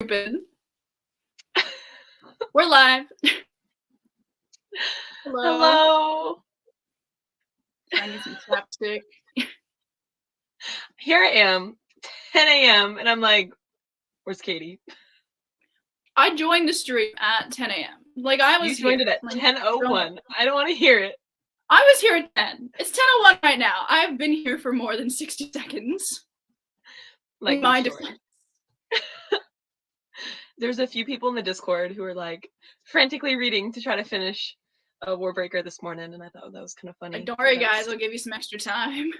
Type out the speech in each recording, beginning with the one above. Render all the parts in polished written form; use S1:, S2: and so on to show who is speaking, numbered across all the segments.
S1: Stupid. We're live.
S2: Hello.
S1: I need some chapstick.
S2: Here I am, 10 a.m., and I'm like, where's Katie?
S1: I joined the stream at 10 a.m. Like, I was
S2: You joined
S1: here.
S2: it at 10:01. I don't want to hear it.
S1: I was here at 10. It's 10:01 right now. I've been here for more than 60 seconds.
S2: Like
S1: my defense.
S2: There's a few people in the Discord who are like frantically reading to try to finish a Warbreaker this morning, and I thought that was kind of funny.
S1: Don't worry, guys. I'll give you some extra time.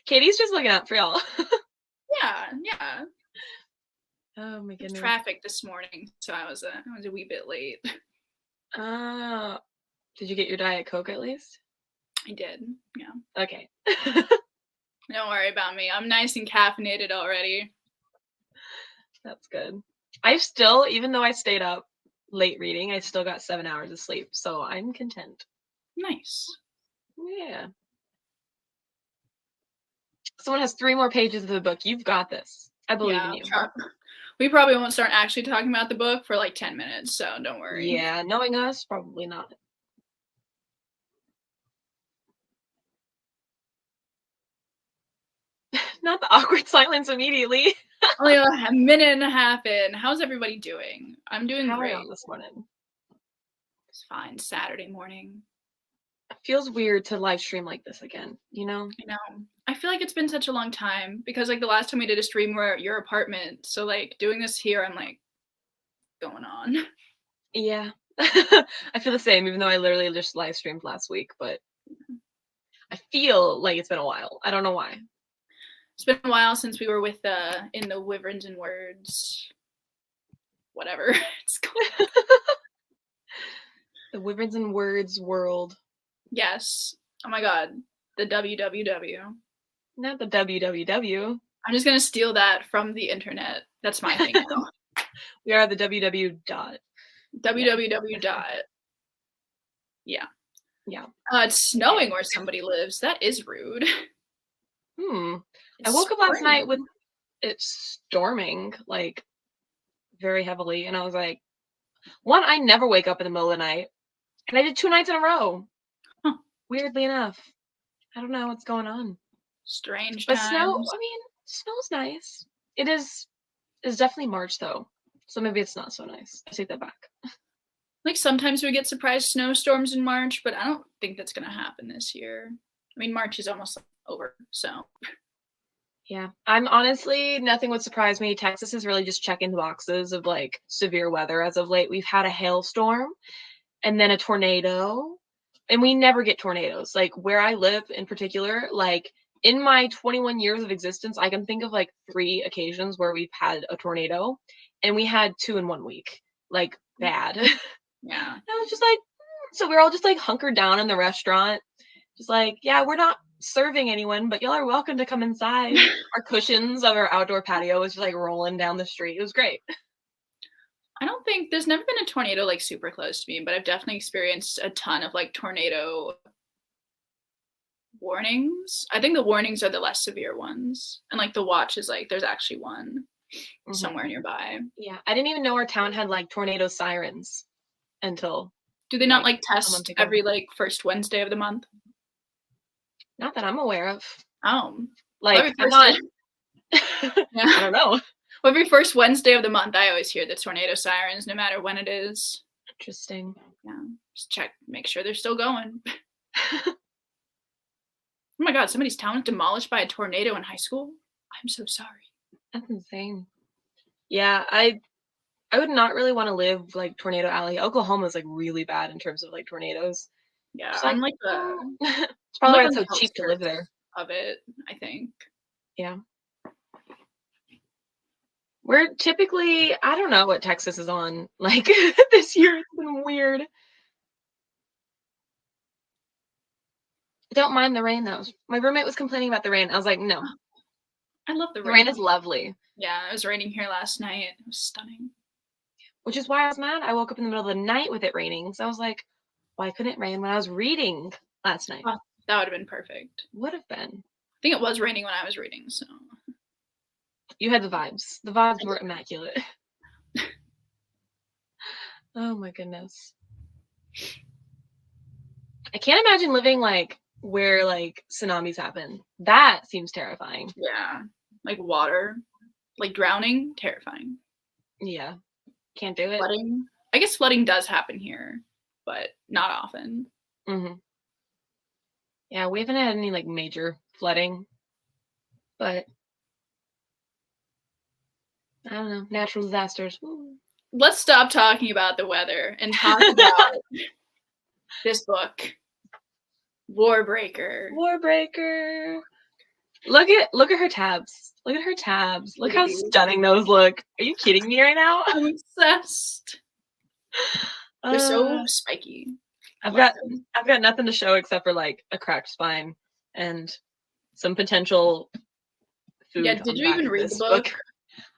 S2: Katie's just looking out for y'all.
S1: Yeah.
S2: Oh my goodness.
S1: Traffic this morning, so I was a wee bit late.
S2: Did you get your Diet Coke at least?
S1: I did. Yeah.
S2: Okay.
S1: Don't worry about me. I'm nice and caffeinated already.
S2: That's good. I've still, even though I stayed up late reading, I still got 7 hours of sleep, so I'm content.
S1: Nice.
S2: Yeah. Someone has 3 more pages of the book. You've got this. I believe in you.
S1: We probably won't start actually talking about the book for like 10 minutes, so don't worry.
S2: Yeah, knowing us, probably not. Not the awkward silence immediately.
S1: Only a minute and a half in. How's everybody doing? I'm doing great.
S2: This morning.
S1: It's fine. Saturday morning.
S2: It feels weird to live stream like this again, you know?
S1: I know. I feel like it's been such a long time because like the last time we did a stream we were at your apartment. So like doing this here, I'm like, going on.
S2: Yeah. I feel the same, even though I literally just live streamed last week, but I feel like it's been a while. I don't know why.
S1: It's been a while since we were with in the Wyverns and Words. Whatever it's called.
S2: The Wyverns and Words world.
S1: Yes. Oh my god. The WWW.
S2: Not the WWW.
S1: I'm just gonna steal that from the internet. That's my thing now.
S2: We are the WW dot.
S1: WWW dot. Yeah.
S2: Yeah.
S1: It's snowing where somebody lives. That is rude.
S2: I woke up last night with it storming like very heavily, and I was like, one, I never wake up in the middle of the night, and I did 2 nights in a row.
S1: Huh.
S2: Weirdly enough. I don't know what's going on.
S1: Strange
S2: but
S1: times.
S2: Snow's nice. It's definitely March though, so maybe it's not so nice. I take that back.
S1: Like sometimes we get surprise snowstorms in March, but I don't think that's gonna happen this year. I mean, March is almost over, so.
S2: Yeah, I'm honestly, nothing would surprise me. Texas is really just checking the boxes of like severe weather as of late. We've had a hailstorm and then a tornado, and we never get tornadoes. Like where I live in particular, like in my 21 years of existence, I can think of like 3 occasions where we've had a tornado, and we had 2 in 1 week. Like bad.
S1: Yeah.
S2: I was just like, so we're all just like hunkered down in the restaurant. Just like, yeah, we're not serving anyone, but y'all are welcome to come inside. Our cushions of our outdoor patio was just like rolling down the street. It was great.
S1: I don't think there's never been a tornado like super close to me, but I've definitely experienced a ton of like tornado warnings. I think the warnings are the less severe ones, and like the watch is like there's actually one somewhere nearby.
S2: Yeah, I didn't even know our town had like tornado sirens until.
S1: Do they not like test every like first Wednesday of the month?
S2: Not that I'm aware of.
S1: Oh,
S2: like I'm not. Yeah. I don't know.
S1: Well, every first Wednesday of the month, I always hear the tornado sirens, no matter when it is.
S2: Interesting.
S1: Yeah, just check, make sure they're still going. Oh my god, somebody's town was demolished by a tornado in high school? I'm so sorry.
S2: That's insane. Yeah, I would not really want to live like Tornado Alley. Oklahoma is like really bad in terms of like tornadoes.
S1: Yeah, I'm like
S2: it's probably why it's so cheap to live there.
S1: Of it, I think.
S2: Yeah. We're typically, I don't know what Texas is on. Like this year, it's been weird. I don't mind the rain though. My roommate was complaining about the rain. I was like, no.
S1: I love the rain.
S2: The rain is lovely.
S1: Yeah, it was raining here last night. It was stunning.
S2: Which is why I was mad. I woke up in the middle of the night with it raining. So I was like, why couldn't it rain when I was reading last night?
S1: Oh, that would have been perfect.
S2: Would have been.
S1: I think it was raining when I was reading, so.
S2: You had the vibes. The vibes were immaculate. Oh my goodness. I can't imagine living like where like tsunamis happen. That seems terrifying.
S1: Yeah. Like water. Like drowning, terrifying.
S2: Yeah. Can't do it.
S1: Flooding. I guess flooding does happen here, but not often.
S2: Mm-hmm. Yeah, we haven't had any like major flooding, but I don't know, natural disasters. Ooh.
S1: Let's stop talking about the weather and talk about this book, Warbreaker.
S2: Warbreaker. Look at her tabs. Look at her tabs. Look how
S1: these.
S2: stunning those look. Are you kidding me right now?
S1: I'm obsessed. They're so spiky.
S2: I've got nothing to show except for like a cracked spine and some potential food.
S1: Yeah, did you even read the book?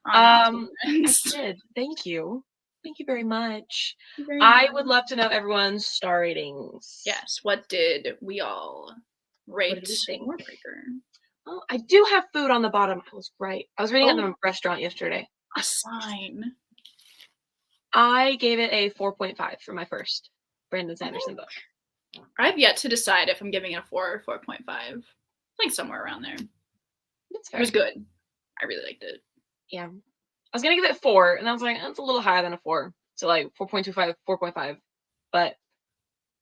S2: I did. Thank you. Thank you very much. I would love to know everyone's star ratings.
S1: Yes. What did we all rate Warbreaker?
S2: Oh, I do have food on the bottom. I was right. I was reading at the restaurant yesterday.
S1: A sign.
S2: I gave it a 4.5 for my first Brandon Sanderson book.
S1: I've yet to decide if I'm giving it a 4 or 4.5. I think somewhere around there.
S2: That's fair.
S1: It was good. I really liked it.
S2: Yeah. I was going to give it 4, and I was like, that's a little higher than a 4. So like 4.25, 4.5. But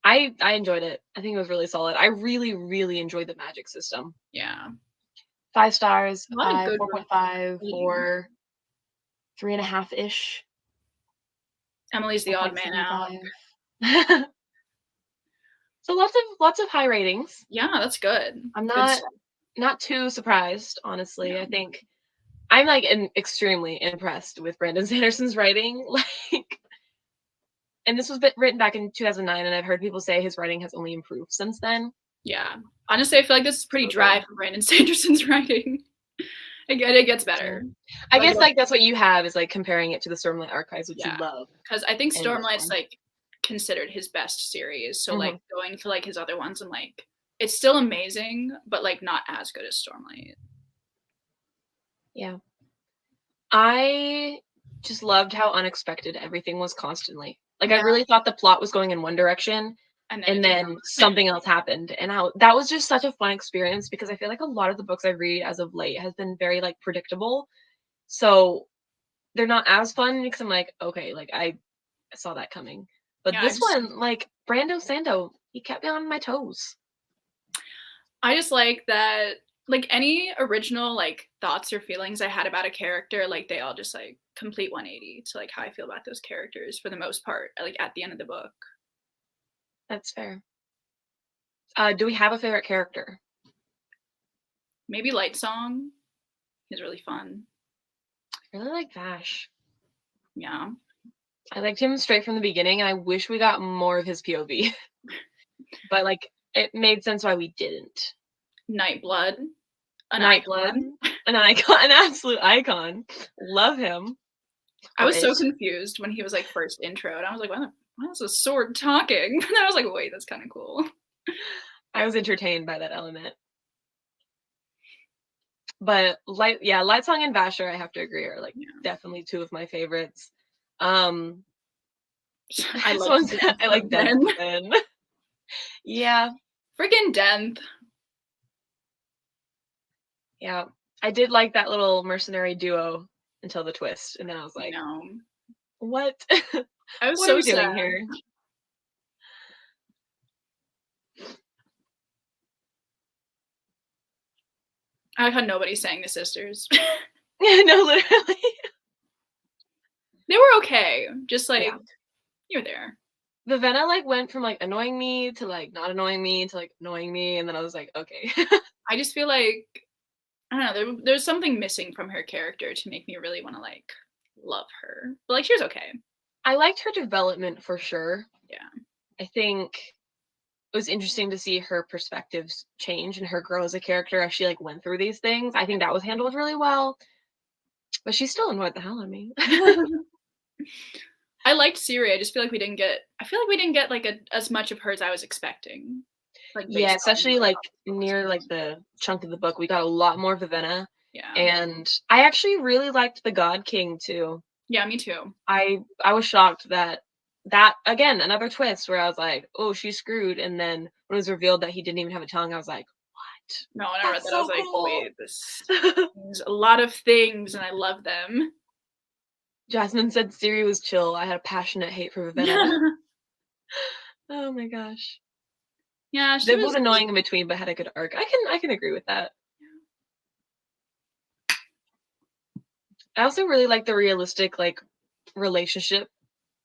S2: I enjoyed it. I think it was really solid. I really, really enjoyed the magic system.
S1: Yeah.
S2: 5 stars, 4.5, 4, 3.5-ish.
S1: Emily's the odd man out.
S2: So lots of high ratings.
S1: Yeah, that's good.
S2: I'm not too surprised, honestly. No. I think I'm like extremely impressed with Brandon Sanderson's writing. Like, and this was written back in 2009, and I've heard people say his writing has only improved since then.
S1: Yeah, honestly, I feel like this is pretty dry for Brandon Sanderson's writing. It gets better.
S2: I guess like that's what you have is like comparing it to the Stormlight Archives, which you love.
S1: Because I think Stormlight's like considered his best series. So like going to like his other ones, and like it's still amazing, but like not as good as Stormlight.
S2: Yeah. I just loved how unexpected everything was constantly. Like I really thought the plot was going in one direction. And then something else happened, and that was just such a fun experience because I feel like a lot of the books I read as of late has been very like predictable, so they're not as fun because I'm like, okay, like I saw that coming, but this one, like Brando Sando, he kept me on my toes.
S1: I just like that, like any original like thoughts or feelings I had about a character, like they all just like complete 180 to like how I feel about those characters for the most part, like at the end of the book.
S2: That's fair. Do we have a favorite character?
S1: Maybe Lightsong. He's really fun.
S2: I really like Vash.
S1: Yeah.
S2: I liked him straight from the beginning, and I wish we got more of his POV. But like, it made sense why we didn't.
S1: Nightblood.
S2: An icon. An absolute icon. Love him.
S1: I was so confused when he was like first intro, and I was like, why is a sword talking? And I was like, wait, that's kind of cool.
S2: I was entertained by that element. But Lightsong and Vasher, I have to agree, are like definitely two of my favorites. I like Denth. Yeah.
S1: Friggin' Denth.
S2: Yeah. I did like that little mercenary duo until the twist, and then I was like, what?
S1: I was
S2: what
S1: so
S2: are we
S1: sad.
S2: doing here?
S1: I like how nobody sang the sisters.
S2: No, literally.
S1: They were okay. Just like you're there.
S2: Vivena like went from like annoying me to like not annoying me to like annoying me, and then I was like, okay.
S1: I just feel like I don't know. There's something missing from her character to make me really want to like love her. But like she was okay.
S2: I liked her development for sure.
S1: Yeah.
S2: I think it was interesting to see her perspectives change and her grow as a character as she like went through these things. I think that was handled really well. But she still annoyed the hell out of me.
S1: I liked Siri. I just feel like we didn't get like as much of her as I was expecting. Like
S2: especially like near like the chunk of the book, we got a lot more Vivena.
S1: Yeah.
S2: And I actually really liked the God King too.
S1: Yeah, me too.
S2: I was shocked that again, another twist where I was like, "Oh, she's screwed," and then when it was revealed that he didn't even have a tongue, I was like, "What?
S1: No, when I read
S2: That's
S1: that, I was
S2: so
S1: like,
S2: cool."
S1: "Wait, this means a lot of things, and I love them."
S2: Jasmine said Siri was chill. I had a passionate hate for Vivena. Oh my gosh.
S1: Yeah, she
S2: They're both
S1: was
S2: annoying in between, but had a good arc. I can agree with that. I also really like the realistic, like, relationship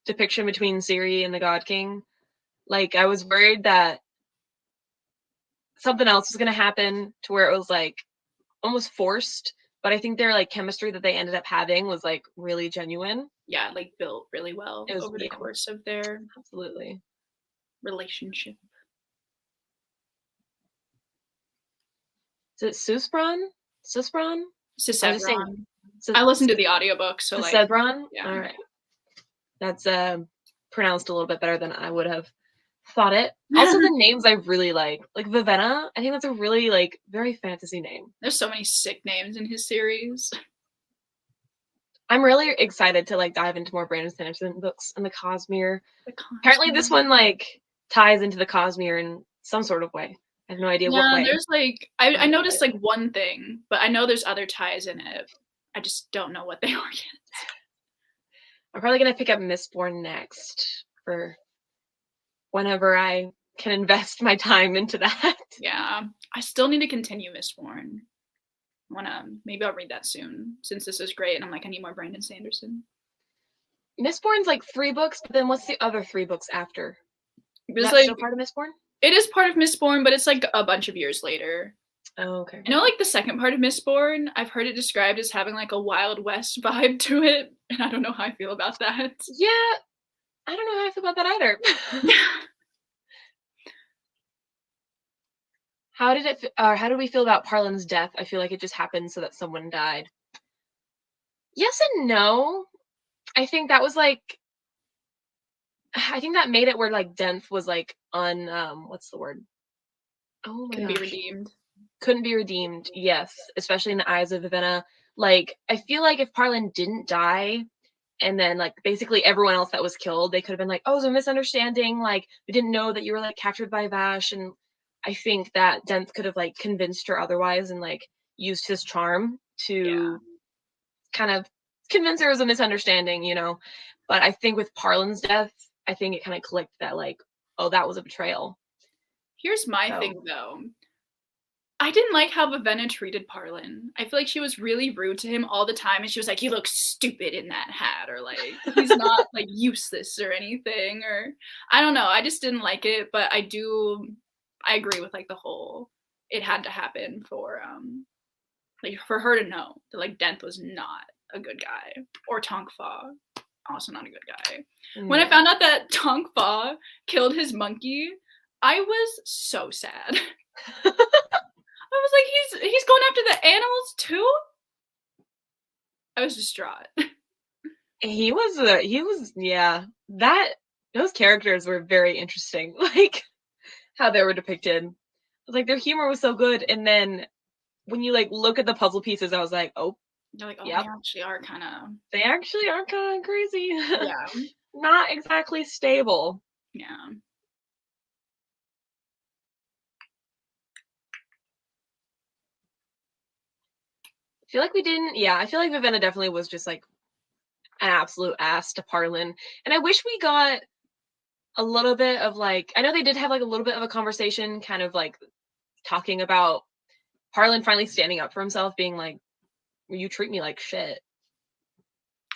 S2: depiction between Siri and the God King. Like, I was worried that something else was gonna happen to where it was, like, almost forced, but I think their, like, chemistry that they ended up having was, like, really genuine.
S1: yeah, like, built really well
S2: It was
S1: over the
S2: yeah,
S1: course of their
S2: absolutely.
S1: relationship.
S2: Is it Susbron? Susbron? I'm just saying
S1: Sisevron.
S2: Sus
S1: I listened to the audiobook, so, like,
S2: Susebron?
S1: yeah.
S2: Alright. That's, pronounced a little bit better than I would have thought it. Also, the names I really like Vivena, I think that's a really, like, very fantasy name.
S1: There's so many sick names in his series.
S2: I'm really excited to, like, dive into more Brandon Sanderson books and the Cosmere.
S1: The
S2: Apparently this
S1: Cosmere.
S2: one, like, ties into the Cosmere in some sort of way. I have no idea what
S1: Yeah,
S2: way,
S1: there's, like I
S2: but
S1: noticed, like, one thing, but I know there's other ties in it. I just don't know what they are yet.
S2: I'm probably gonna pick up Mistborn next for whenever I can invest my time into that.
S1: Yeah. I still need to continue Mistborn. Wanna maybe I'll read that soon since this is great and I'm like, I need more Brandon Sanderson.
S2: Mistborn's, like, 3 books, but then what's the other 3 books after? Is
S1: It's
S2: that
S1: like
S2: still part of Mistborn?
S1: it is part of Mistborn, but it's like a bunch of years later.
S2: Oh, okay.
S1: I know like the second part of Mistborn, I've heard it described as having like a Wild West vibe to it, and I don't know how I feel about that.
S2: Yeah, I don't know how I feel about that either. How did we feel about Parlin's death? I feel like it just happened so that someone died. Yes and no. I think that was like I think that made it where like Denth was like what's the word? Oh my
S1: Can be
S2: gosh.
S1: redeemed.
S2: Couldn't be redeemed. Yes, especially in the eyes of Vivena. Like I feel like if Parlin didn't die and then like basically everyone else that was killed, they could have been like, "Oh, it was a misunderstanding. Like we didn't know that you were like captured by Vash." And I think that Denth could have like convinced her otherwise and like used his charm
S1: Yeah.
S2: to kind of convince her it was a misunderstanding, you know. But I think with Parlin's death, I think it kind of clicked that like, oh, that was a betrayal.
S1: Here's my
S2: So
S1: thing though. I didn't like how Vivena treated Parlin. I feel like she was really rude to him all the time, and she was like, "You look stupid in that hat," or like, "He's not like useless or anything," or I don't know. I just didn't like it, but I agree with like the whole. It had to happen for like for her to know that like Denth was not a good guy, or Tonkfa also not a good guy. When I
S2: yeah.
S1: found out that Tonkfa killed his monkey, I was so sad. I was like, he's going after the animals too? I was distraught.
S2: He was yeah. That those characters were very interesting. Like how they were depicted. Like their humor was so good and then when you like look at the puzzle pieces I was like, "Oh,
S1: They're like, oh, they
S2: yep.
S1: actually are kind of,
S2: They actually are kind of crazy."
S1: yeah,
S2: Not exactly stable.
S1: yeah.
S2: I feel like we didn't yeah, I feel like Vivenna definitely was just like an absolute ass to Parlin. And I wish we got a little bit of like I know they did have like a little bit of a conversation kind of like talking about Parlin finally standing up for himself, being like, "Well, you treat me like shit.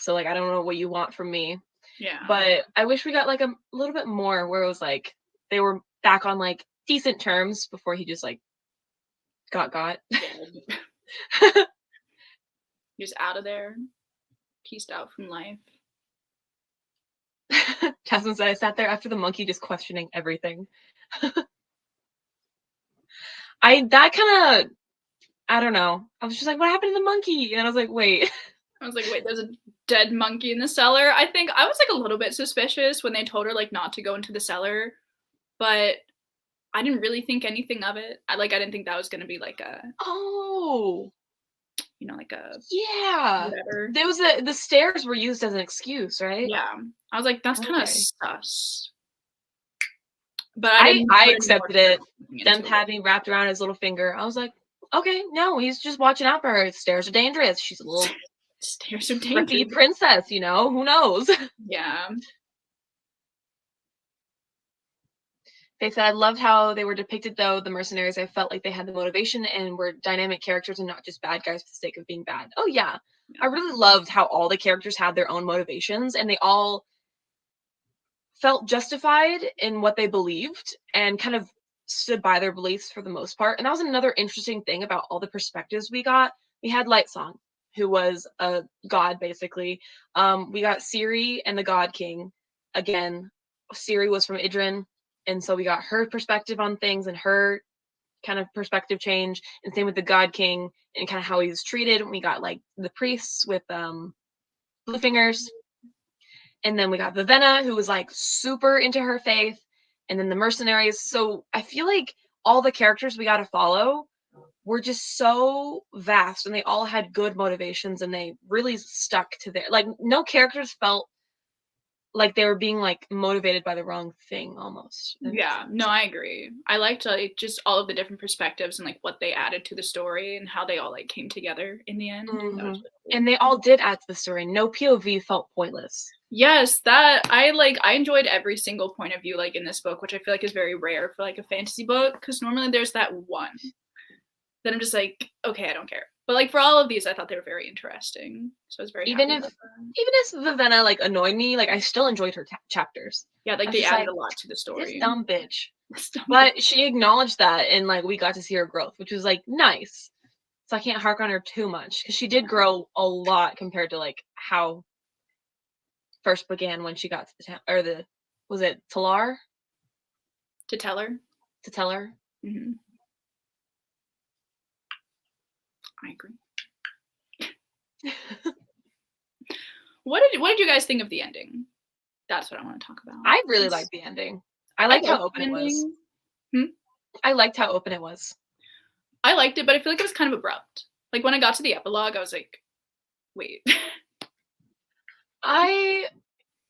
S2: So like I don't know what you want from me."
S1: Yeah.
S2: But I wish we got like a little bit more where it was like they were back on like decent terms before he just like got.
S1: Yeah. He was out of there, pieced out from life.
S2: Jasmine said I sat there after the monkey just questioning everything. I that kind of I don't know. I was just like, what happened to the monkey? And I was like, wait.
S1: I was like, wait, there's a dead monkey in the cellar. I think I was like a little bit suspicious when they told her like not to go into the cellar, but I didn't really think anything of it. I didn't think that was gonna be like a
S2: Oh.
S1: you know, like a
S2: Yeah.
S1: whatever.
S2: There was the stairs were used as an excuse, right?
S1: Yeah. I was like, "That's kinda
S2: Okay.
S1: sus." But I
S2: I
S1: didn't
S2: I
S1: put any more
S2: accepted it.
S1: looking
S2: Them
S1: into it.
S2: having wrapped around his little finger. I was like, "Okay, no, he's just watching out for her. Stairs are dangerous. She's a little
S1: Stairs are
S2: trippy
S1: dangerous.
S2: princess, you know, who knows?"
S1: Yeah.
S2: They said, "I loved how they were depicted, though, the mercenaries. I felt like they had the motivation and were dynamic characters and not just bad guys for the sake of being bad." Oh, yeah. I
S1: Yeah.
S2: really loved how all the characters had their own motivations and they all felt justified in what they believed and kind of stood by their beliefs for the most part. And that was another interesting thing about all the perspectives we got. We had Lightsong, who was a god basically. We got Ciri and the God King. Again, Ciri was from Idrin, and so we got her perspective on things and her kind of perspective change. And same with the God King and kind of how he was treated. We got like the priests with Bluefingers, and then we got Vivena, who was like super into her faith, and then the mercenaries. So I feel like all the characters we got to follow were just so vast, and they all had good motivations, and they really stuck to their like. No characters felt like they were being like motivated by the wrong thing, almost. That makes
S1: Yeah. No,
S2: sense.
S1: I agree. I liked, like, just all of the different perspectives and, like, what they added to the story and how they all, like, came together in the end. That was
S2: Hmm.
S1: really
S2: And
S1: cool.
S2: they all did add to the story. No POV felt pointless.
S1: Yes, that I enjoyed every single point of view, like, in this book, which I feel like is very rare for, like, a fantasy book, because normally there's that one that I'm just like, "Okay, I don't care." But, like, for all of these, I thought they were very interesting, so I was very
S2: Even
S1: happy
S2: if
S1: about that.
S2: even if Vivenna like annoyed me, like I still enjoyed her chapters.
S1: Yeah,
S2: I
S1: like,
S2: was
S1: they
S2: just
S1: added
S2: like,
S1: a lot to the
S2: this
S1: story.
S2: dumb bitch.
S1: Stumble.
S2: But she acknowledged that, and like we got to see her growth, which was like nice. So I can't hark on her too much because she did
S1: Yeah.
S2: grow a lot compared to like how first began when she got to the town or the was it Talar
S1: To tell her?
S2: to tell her.
S1: Mhm. I agree. What did you guys think of the ending? That's what I wanna talk about.
S2: I really
S1: 'Cause
S2: liked the ending. I
S1: I
S2: liked how
S1: liked
S2: open
S1: the
S2: it was.
S1: ending. Hmm?
S2: I liked how open it was.
S1: I liked it, but I feel like it was kind of abrupt. Like, when I got to the epilogue, I was like, "Wait."
S2: I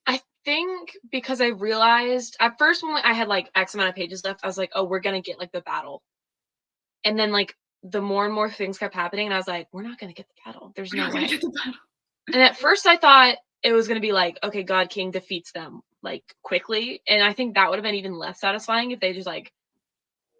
S2: I think because I realized at first when I had like X amount of pages left, I was like, oh, we're gonna get like the battle. And then like the more and more things kept happening, and I was like, we're not gonna get the battle. There's
S1: We're
S2: no
S1: not gonna
S2: way.
S1: get the battle.
S2: And at first I thought it was gonna be like, okay, God King defeats them like quickly. And I think that would have been even less satisfying if they just like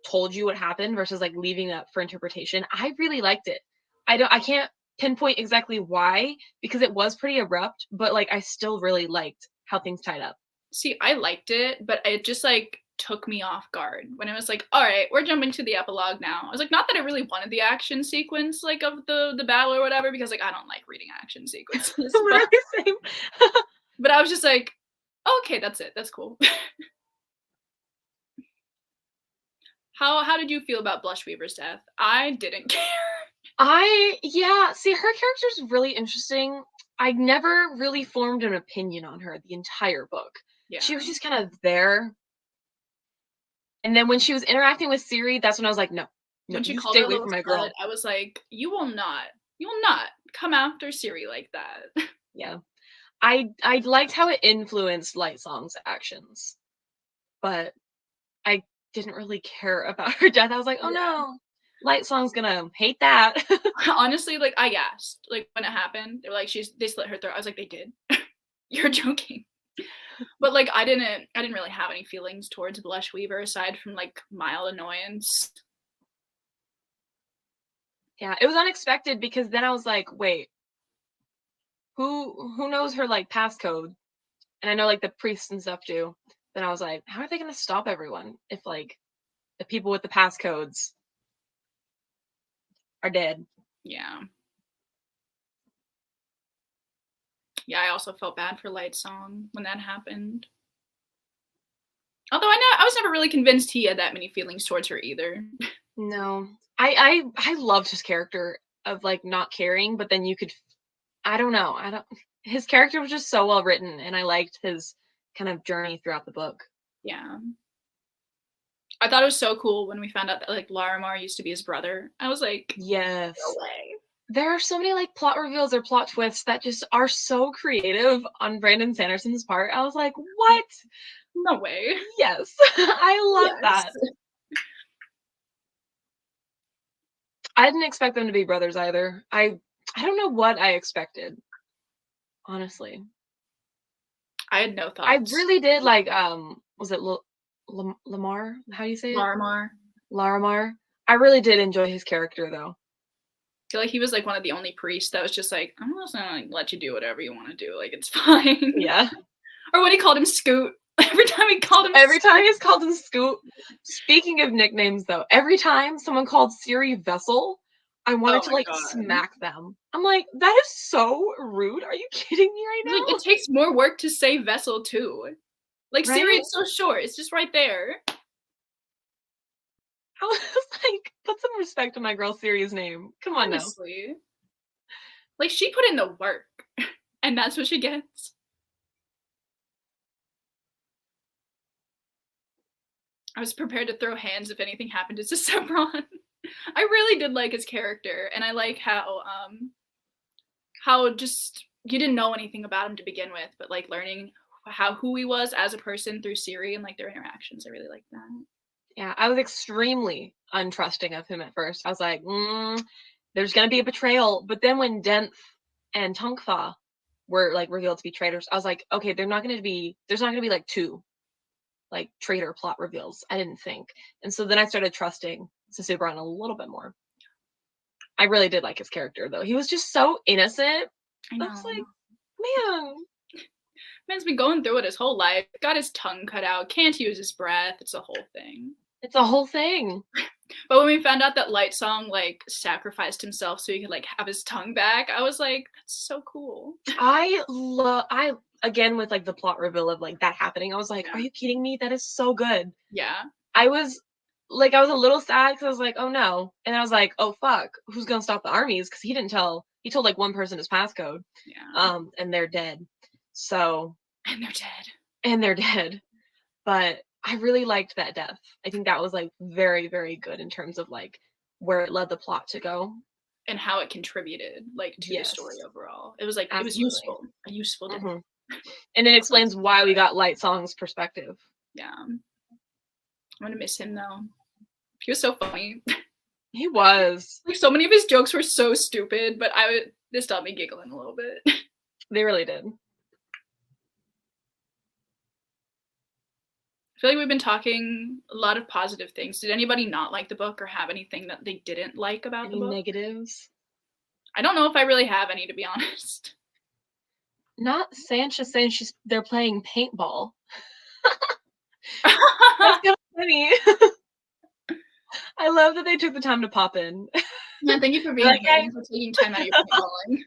S2: told you what happened versus like leaving it up for interpretation. I really liked it. I can't pinpoint exactly why because it was pretty abrupt, but like I still really liked how things tied up.
S1: See, I liked it, but it just, like, took me off guard when it was like, "Alright, we're jumping to the epilogue now." I was like, not that I really wanted the action sequence, like, of the battle or whatever, because, like, I don't like reading action sequences, but
S2: Literally same.
S1: I was just like, "Okay, that's it. That's cool." How did you feel about Blushweaver's death? I didn't care.
S2: Yeah, see, her character's really interesting. I never really formed an opinion on her the entire book.
S1: Yeah.
S2: She was just kind of there. And then when she was interacting with Siri, that's when I was like, no, no,
S1: When she
S2: you
S1: called
S2: stay
S1: her a
S2: away
S1: little
S2: from my
S1: slut,
S2: girl.
S1: I was like, you will not come after Siri like that."
S2: Yeah. I liked how it influenced Light Song's actions, but I didn't really care about her death. I was like, oh
S1: Yeah.
S2: no, Light Song's gonna hate that.
S1: Honestly, like, I gasped, like, when it happened. They were like, they slit her throat." I was like, "They did? You're joking." But, like, I didn't really have any feelings towards Blush Weaver aside from, like, mild annoyance.
S2: Yeah, it was unexpected because then I was like, wait, who knows her like passcode? And I know like the priests and stuff do. Then I was like, how are they gonna stop everyone if like the people with the passcodes are dead?
S1: Yeah. Yeah, I also felt bad for Light Song when that happened. Although I was never really convinced he had that many feelings towards her either.
S2: No. I loved his character of like not caring, but then you could I don't know. I don't his character was just so well written and I liked his kind of journey throughout the book.
S1: Yeah. I thought it was so cool when we found out that, like, Larimar used to be his brother. I was like, "No
S2: Yes.
S1: way."
S2: there are so many like plot reveals or plot twists that just are so creative on Brandon Sanderson's part. I was like, what?
S1: No way.
S2: Yes, I love
S1: Yes.
S2: that. I didn't expect them to be brothers either. I don't know what I expected, honestly.
S1: I had no
S2: I
S1: thoughts.
S2: really did like was it Lamar? How do you say it?
S1: Larimar.
S2: Larimar. I really did enjoy his character though.
S1: I feel like he was like one of the only priests that was just like, I'm just gonna like, let you do whatever you want to do. Like it's fine.
S2: Yeah.
S1: Or when he called him Scoot. Every time he called him
S2: Every time he's called him Scoot. Speaking of nicknames though, every time someone called Siri Vessel, I wanted
S1: Oh
S2: to
S1: my
S2: like
S1: god.
S2: smack them. I'm like, that is so rude. Are you kidding me right
S1: Like it
S2: now?
S1: takes more work to say vessel too. Like Siri,
S2: Right?
S1: it's so short. It's just right there.
S2: I was like, put some respect on my girl Siri's name. Come on now.
S1: Honestly. Like she put in the work. And that's what she gets. I was prepared to throw hands if anything happened to Sebron. I really did like his character, and I like how just you didn't know anything about him to begin with, but like learning who he was as a person through Siri and like their interactions. I really like that.
S2: Yeah, I was extremely untrusting of him at first. I was like, there's gonna be a betrayal. But then when Denth and Tongfa were like revealed to be traitors, I was like, okay, there's not gonna be like two like traitor plot reveals. I didn't think. And so then I started trusting Sisubran a little bit more. I really did like his character though. He was just so innocent.
S1: I
S2: I was
S1: know.
S2: like, man,
S1: Man's been going through it his whole life. Got his tongue cut out. Can't use his breath. It's a whole thing.
S2: it's a whole thing.
S1: But when we found out that Light Song like sacrificed himself so he could like have his tongue back, I was like, that's so cool.
S2: I again with like the plot reveal of like that happening, I was like,
S1: Yeah.
S2: are you kidding me? That is so good.
S1: Yeah.
S2: I was like, I was a little sad because I was like, oh no. And I was like, oh fuck, who's gonna stop the armies? Because he told like one person his passcode.
S1: Yeah.
S2: And they're dead. So
S1: And they're dead.
S2: and they're dead. But I really liked that death. I think that was like very, very good in terms of like where it led the plot to go.
S1: And how it contributed like to the
S2: Yes,
S1: story overall. It was like it was
S2: absolutely.
S1: useful. A useful death.
S2: Hmm. And it explains why we got Light Song's perspective.
S1: Yeah. I'm gonna miss him though. He was so funny.
S2: He was.
S1: Like so many of his jokes were so stupid, but this got me giggling a little bit.
S2: They really did.
S1: I feel like we've been talking a lot of positive things. Did anybody not like the book or have anything that they didn't like about the
S2: Any
S1: book?
S2: negatives?
S1: I don't know if I really have any, to be honest.
S2: Not Sancha saying they're playing paintball. That's kind of funny. I love that they took the time to pop in.
S1: Yeah, thank you for being
S2: Like,
S1: here and for taking time out of your paintballing.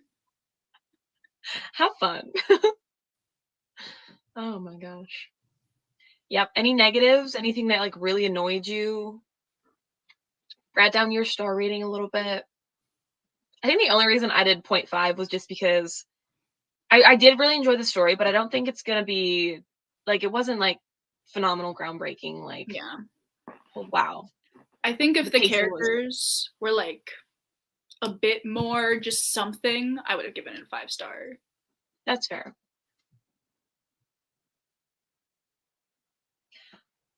S2: have fun. Oh my gosh. Yep. Any negatives? Anything that like really annoyed you? Write down your star rating a little bit. I think the only reason I did 0.5 was just because I did really enjoy the story, but I don't think it's gonna be like it wasn't like phenomenal, groundbreaking. Like,
S1: Yeah.
S2: oh, wow.
S1: I think if the
S2: pacing
S1: characters were like a bit more just something, I would have given it a 5-star.
S2: That's fair.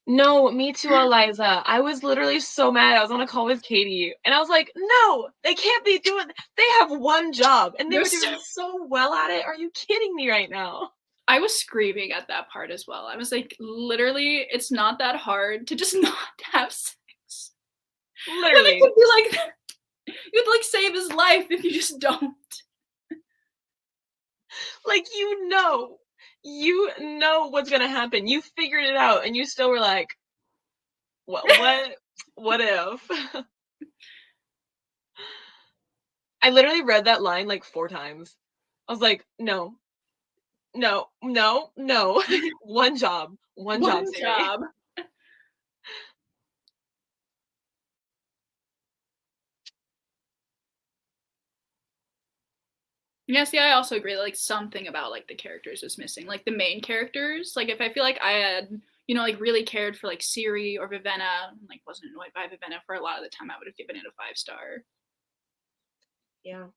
S2: No, me too, Eliza. I was literally so mad. I was on a call with Katie, and I was like, "No, they can't be doing. They have one job, and they were doing so well at it. Are you kidding me right now?"
S1: I was screaming at that part as well. I was like, literally, it's not that hard to just not have sex.
S2: Literally,
S1: Would be like that. You'd like save his life if you just don't.
S2: like you know what's gonna happen. You figured it out, and you still were like, what if?" I literally read that line like 4 times. I was like, "No, no, no, no. One job, one job,
S1: One
S2: Siri."
S1: job. Yeah, see, I also agree. Like something about like the characters was missing. Like the main characters. Like if I feel like I had, like really cared for like Siri or Vivena, and, like wasn't annoyed by Vivena for a lot of the time, I would have given it a 5-star.
S2: Yeah.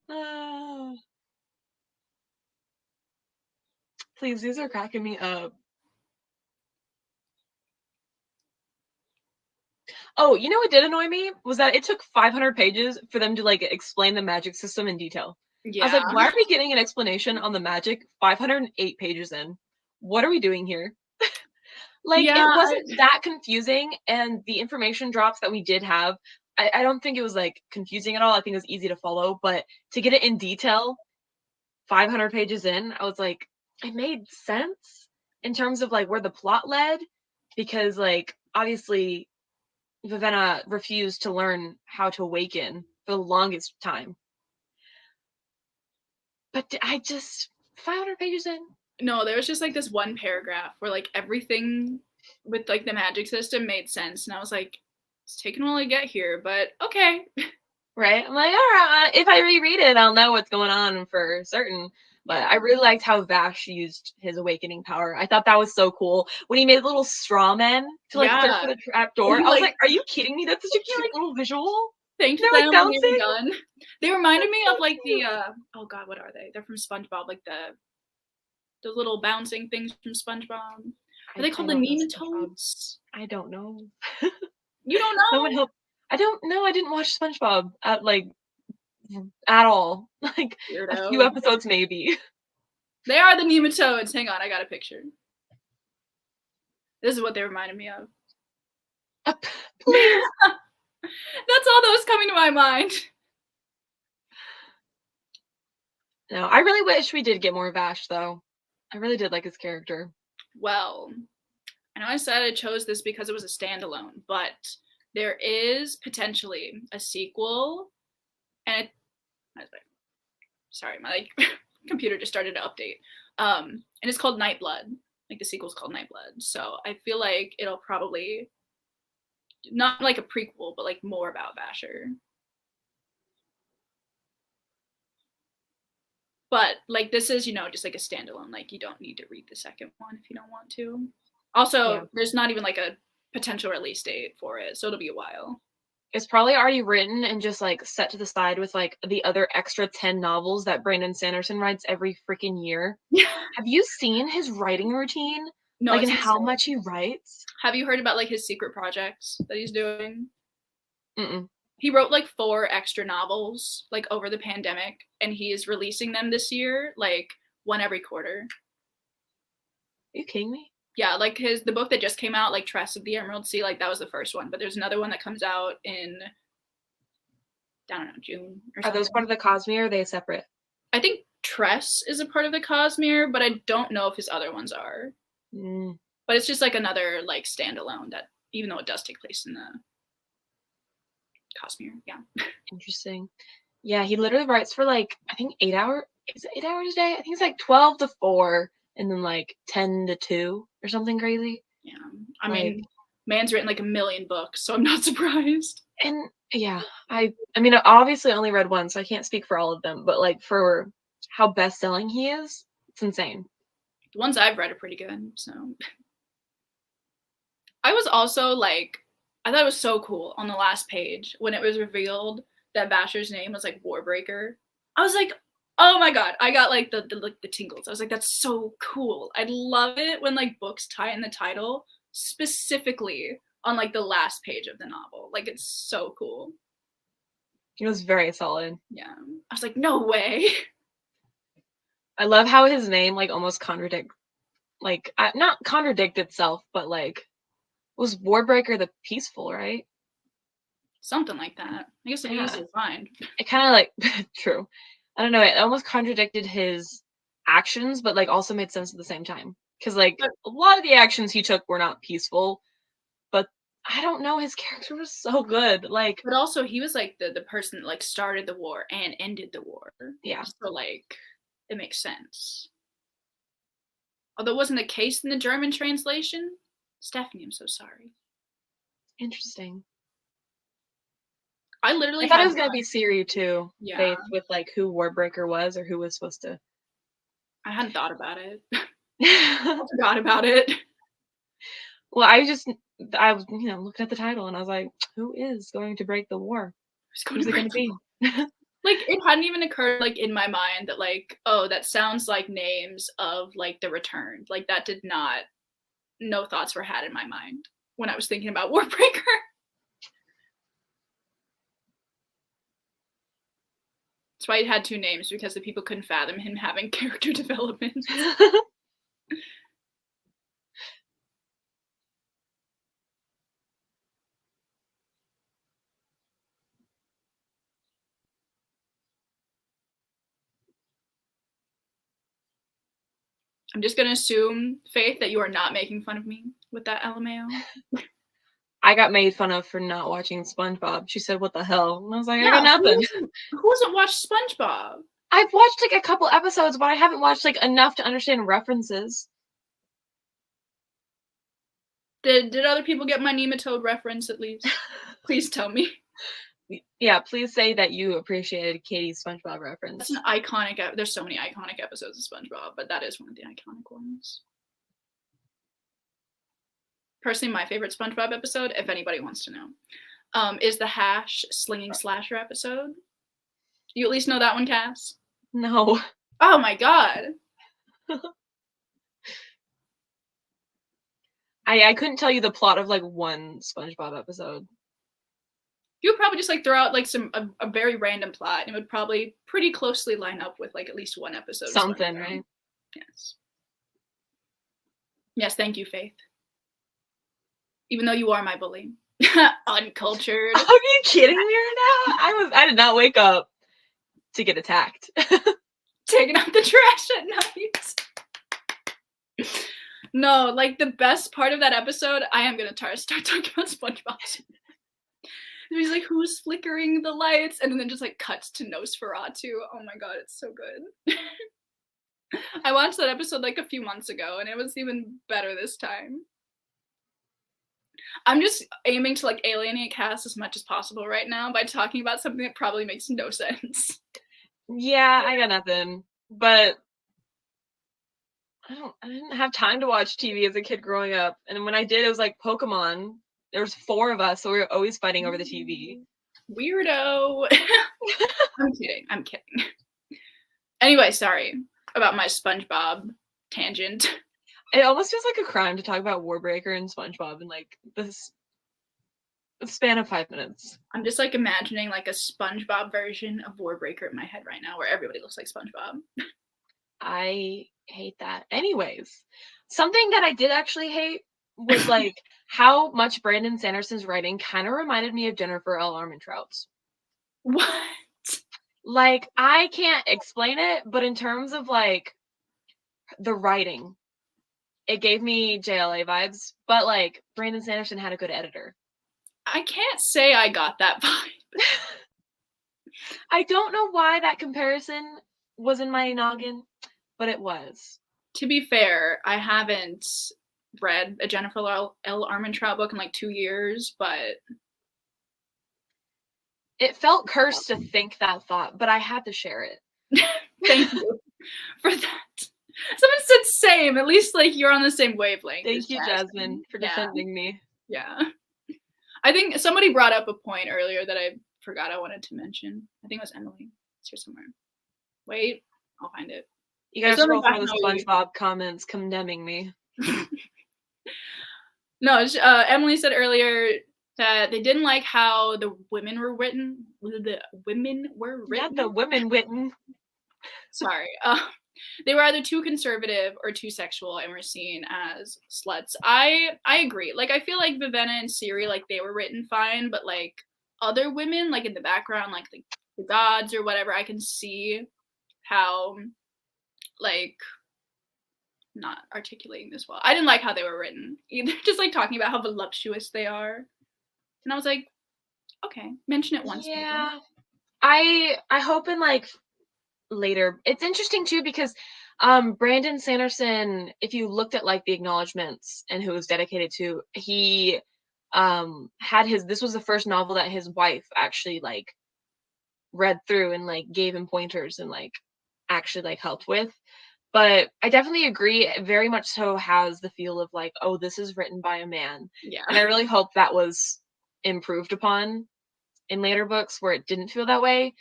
S2: Ah, please, these are cracking me up. Oh, you know what did annoy me was that it took 500 pages for them to like explain the magic system in detail. I was
S1: Yeah.
S2: like, why are we getting an explanation on the magic 508 pages in? What are we doing here? Like,
S1: Yeah,
S2: it wasn't that confusing, and the information drops that we did have, I don't think it was like confusing at all. I think it was easy to follow, but to get it in detail, 500 pages in, I was like, it made sense in terms of like where the plot led, because like obviously Vivena refused to learn how to awaken for the longest time. But I just 500 pages in.
S1: no, there was just like this one paragraph where like everything with like the magic system made sense, and I was like, it's taking a while to get here, but okay.
S2: Right? I'm like, all right, if I reread it, I'll know what's going on for certain. But
S1: Yeah.
S2: I really liked how Vash used his awakening power. I thought that was so cool. When he made little straw men to like search
S1: Yeah.
S2: for the trap
S1: And
S2: door,
S1: he
S2: I was
S1: like
S2: like, are you kidding me? That's such a
S1: he
S2: cute
S1: like
S2: little visual.
S1: thanked
S2: They're like
S1: them when they were
S2: bouncing.
S1: done. They reminded
S2: That's
S1: me
S2: so
S1: of like the
S2: cute.
S1: oh god, what are they? They're from SpongeBob, like the little bouncing things from SpongeBob. Are they
S2: I
S1: called the
S2: don't know SpongeBob.
S1: nematodes?
S2: I don't know.
S1: You don't
S2: Someone
S1: know?
S2: help. I don't know. I didn't watch SpongeBob at all. Like a few
S1: Weirdo.
S2: episodes maybe.
S1: They are the nematodes. Hang on, I got a picture. This is what they reminded me of.
S2: Please.
S1: That's all that was coming to my mind.
S2: No, I really wish we did get more Vash though. I really did like his character.
S1: Well, I know I said I chose this because it was a standalone, but there is potentially a sequel, and sorry, my like computer just started to update. And it's called Nightblood. Like the sequel's called Nightblood. So I feel like it'll probably not like a prequel, but like more about Vasher. But like this is, just like a standalone. Like you don't need to read the second one if you don't want to.
S2: Yeah.
S1: Also, there's not even like a potential release date for it, so it'll be a while.
S2: It's probably already written and just like set to the side with like the other extra 10 novels that Brandon Sanderson writes every freaking year. Have you seen his writing routine?
S1: No,
S2: Like,
S1: it's
S2: and how
S1: insane.
S2: much he writes?
S1: Have you heard about like his secret projects that he's doing?
S2: Mm-mm.
S1: He wrote like 4 extra novels like over the pandemic, and he is releasing them this year, like one every quarter.
S2: Are you kidding me?
S1: Yeah, like the book that just came out, like Tress of the Emerald Sea, like that was the first one, but there's another one that comes out in, I don't know, June or
S2: Are those part
S1: something.
S2: of the Cosmere or are they separate?
S1: I think Tress is a part of the Cosmere, but I don't know if his other ones are.
S2: Mm,
S1: But it's just like another like standalone that, even though it does take place in the Cosmere, yeah.
S2: interesting. Yeah, he literally writes for like, I think 8 hours. Is it 8 hours a day? I think it's like 12 to 4 and then like 10 to 2 or something crazy.
S1: Yeah. I
S2: Like,
S1: mean, man's written like a million books, so I'm not surprised.
S2: and yeah, I mean, I obviously only read one, so I can't speak for all of them, but like for how best selling he is, it's insane.
S1: The ones I've read are pretty good, so I was also like, I thought it was so cool on the last page when it was revealed that Basher's name was like Warbreaker. I was like, oh my god, I got like the tingles. I was like, that's so cool. I love it when like books tie in the title specifically on like the last page of the novel. Like it's so cool.
S2: He was very solid.
S1: Yeah, I was like, no way.
S2: I love how his name like almost not contradict itself, but like was Warbreaker the peaceful, right?
S1: Something like that. I guess it'd be
S2: Yeah,
S1: easy to find.
S2: it kind of like true. I don't know. It almost contradicted his actions, but like also made sense at the same time. Because like
S1: But
S2: a lot of the actions he took were not peaceful, but I don't know. His character was so good. Like,
S1: but also he was like the person that like started the war and ended the war.
S2: yeah,
S1: So like it makes sense. Although it wasn't the case in the German translation. Stephanie, I'm so sorry.
S2: interesting.
S1: I
S2: I
S1: literally
S2: thought it
S1: had
S2: was gonna be
S1: one.
S2: Siri too,
S1: Yeah.
S2: Faith, with like who Warbreaker was or who was supposed to.
S1: I hadn't thought about it. I forgot about it.
S2: Well, I was, looking at the title and I was like, who is going to break the war?
S1: Who's going
S2: Who's
S1: to
S2: it
S1: break
S2: gonna
S1: the
S2: be?
S1: law? Like, it hadn't even occurred, like, in my mind that, like, "Oh, that sounds like names of, like, The Returned." Like, that did not no thoughts were had in my mind when I was thinking about Warbreaker. That's why it had 2 names, because the people couldn't fathom him having character development. I'm just gonna assume, Faith, that you are not making fun of me with that LMAO.
S2: I got made fun of for not watching SpongeBob. She said, "What the hell?" And I was like, "I got
S1: Yeah,
S2: nothing."
S1: who hasn't watched SpongeBob?
S2: I've watched like a couple episodes, but I haven't watched like enough to understand references.
S1: Did other people get my nematode reference at least? Please tell me.
S2: Yeah, please say that you appreciated Katie's SpongeBob
S1: That's an
S2: reference.
S1: iconic there's so many iconic episodes of SpongeBob, but that is one of the iconic ones. Personally, my favorite SpongeBob episode, if anybody wants to know, is the hash slinging slasher episode. You at least know that one, Cass?
S2: No.
S1: Oh my god.
S2: I couldn't tell you the plot of like one SpongeBob episode.
S1: You would probably just like throw out like a very random plot, and it would probably pretty closely line up with like at least one episode of
S2: Something,
S1: SpongeBob.
S2: right?
S1: Yes. Yes, thank you, Faith. Even though you are my bully. Uncultured.
S2: Are you kidding me right now? I did not wake up to get attacked.
S1: Taking out the trash at night. No, like the best part of that episode, I am gonna start talking about SpongeBob. He's like, "Who's flickering the lights?" And then just like cuts to Nosferatu. Oh my god, it's so good. I watched that episode like a few months ago, and it was even better this time. I'm just aiming to like alienate Cass as much as possible right now by talking about something that probably makes no sense.
S2: Yeah, I got nothing. But I didn't have time to watch TV as a kid growing up. And when I did, it was like Pokemon. There was 4 of us, so we were always fighting over the TV.
S1: Weirdo. I'm kidding. I'm kidding. Anyway, sorry about my SpongeBob tangent.
S2: It almost feels like a crime to talk about Warbreaker and SpongeBob in like this span of 5 minutes.
S1: I'm just like imagining like a SpongeBob version of Warbreaker in my head right now, where everybody looks like SpongeBob.
S2: I hate that. Anyways, something that I did actually hate was like how much Brandon Sanderson's writing kind of reminded me of Jennifer L. Armentrout's.
S1: What?
S2: Like, I can't explain it, but in terms of like the writing, it gave me JLA vibes, but like Brandon Sanderson had a good editor.
S1: I can't say I got that vibe.
S2: I don't know why that comparison was in my noggin, but it was.
S1: To be fair, I haven't read a Jennifer L. Armentrout book in like 2 years, but
S2: It felt cursed to think that thought, but I had to share it.
S1: thank you for that. Someone said same. At least like you're on the same wavelength.
S2: Thank you, Jasmine, for defending me.
S1: Yeah. I think somebody brought up a point earlier that I forgot I wanted to mention. I think it was Emily. It's here somewhere. Wait, I'll find it.
S2: You gotta scroll through the SpongeBob comments condemning me.
S1: No, Emily said earlier that they didn't like how the women were written. The women were written.
S2: Yeah, the women written.
S1: Sorry. They were either too conservative or too sexual and were seen as sluts. I agree. Like I feel like Vivena and Siri, like they were written fine, but like other women, like in the background, like the gods or whatever, I can see how like not articulating this well. I didn't like how they were written either. Just like talking about how voluptuous they are. And I was like, okay, mention it once.
S2: Yeah. Maybe. I hope in like later. It's interesting too because Brandon Sanderson, if you looked at like the acknowledgments and who it was dedicated to, he had this was the first novel that his wife actually like read through and like gave him pointers and like actually like helped with. But I definitely agree, it very much so has the feel of like, "Oh, this is written by a man."
S1: Yeah.
S2: And I really hope that was improved upon in later books where it didn't feel that way,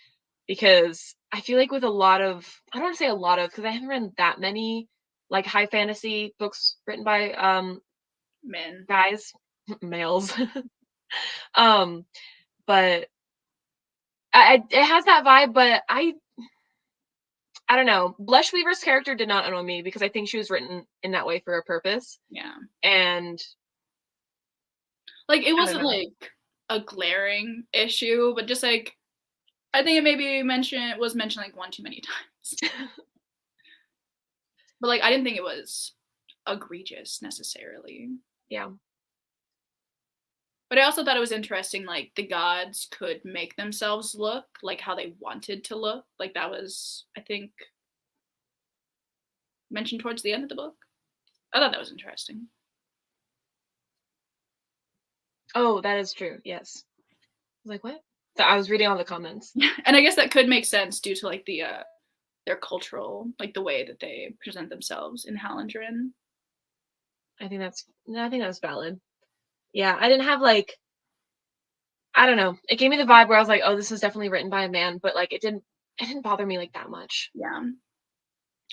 S2: because I feel like with a lot of, I don't wanna say a lot of, because I haven't read that many, like, high fantasy books written by,
S1: Men.
S2: guys, males. Um, but I it has that vibe, but I don't know. Blush Weaver's character did not annoy me because I think she was written in that way for a purpose,
S1: Yeah.
S2: and
S1: Like, it
S2: I don't
S1: wasn't,
S2: know.
S1: like, a glaring issue, but just, like, I think it maybe was mentioned, like, one too many times. But, like, I didn't think it was egregious necessarily.
S2: Yeah.
S1: But I also thought it was interesting, like, the gods could make themselves look like how they wanted to look. Like, that was, I think, mentioned towards the end of the book. I thought that was interesting.
S2: Oh, that is true, yes. I was like, "What?" So I was reading all the comments.
S1: And I guess that could make sense due to, like, their cultural, like, the way that they present themselves in Hallandren.
S2: I think that's no, I think that's valid. Yeah, I didn't have, like, I don't know. It gave me the vibe where I was like, "Oh, this is definitely written by a man," but, like, it didn't bother me, like, that much.
S1: Yeah.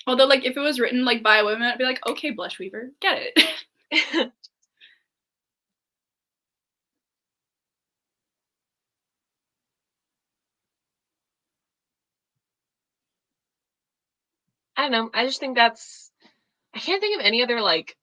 S1: Although, like, if it was written, like, by a woman, I'd be like, "Okay, Blush Weaver, get it."
S2: I don't know, I just think that's I can't think of any other, like,